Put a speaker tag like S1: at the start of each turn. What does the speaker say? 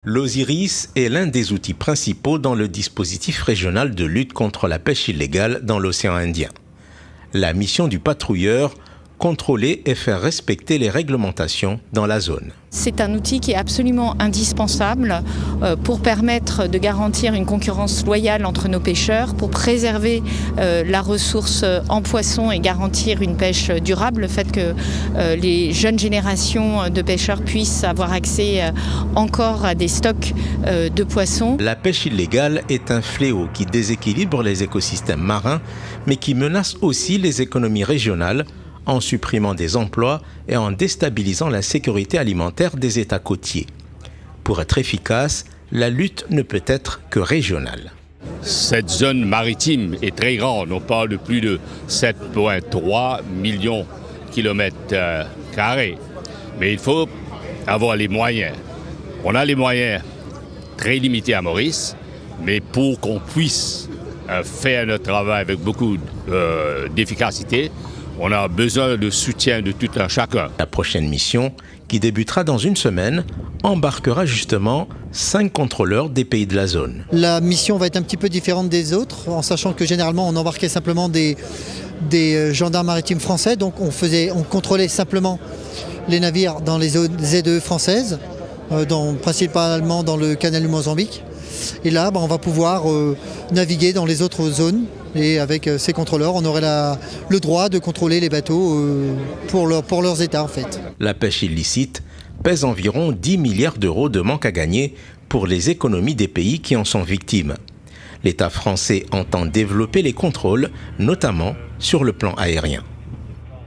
S1: L'Osiris est l'un des outils principaux dans le dispositif régional de lutte contre la pêche illégale dans l'océan Indien. La mission du patrouilleur, contrôler et faire respecter les réglementations dans la zone.
S2: C'est un outil qui est absolument indispensable pour permettre de garantir une concurrence loyale entre nos pêcheurs, pour préserver la ressource en poisson et garantir une pêche durable, le fait que les jeunes générations de pêcheurs puissent avoir accès encore à des stocks de poissons.
S1: La pêche illégale est un fléau qui déséquilibre les écosystèmes marins, mais qui menace aussi les économies régionales, en supprimant des emplois et en déstabilisant la sécurité alimentaire des États côtiers. Pour être efficace, la lutte ne peut être que régionale.
S3: Cette zone maritime est très grande, on parle de plus de 7,3 millions de kilomètres carrés. Mais il faut avoir les moyens. On a les moyens très limités à Maurice, mais pour qu'on puisse faire notre travail avec beaucoup d'efficacité, on a besoin de soutien de tout un chacun.
S1: La prochaine mission, qui débutera dans une semaine, embarquera justement 5 contrôleurs des pays de la zone.
S4: La mission va être un petit peu différente des autres, en sachant que généralement on embarquait simplement des gendarmes maritimes français, donc on contrôlait simplement les navires dans les zones ZE françaises, principalement dans le canal du Mozambique. Et là, on va pouvoir naviguer dans les autres zones. Et avec ces contrôleurs, on aurait le droit de contrôler les bateaux pour leurs états en fait.
S1: La pêche illicite pèse environ 10 milliards d'euros de manque à gagner pour les économies des pays qui en sont victimes. L'État français entend développer les contrôles, notamment sur le plan aérien.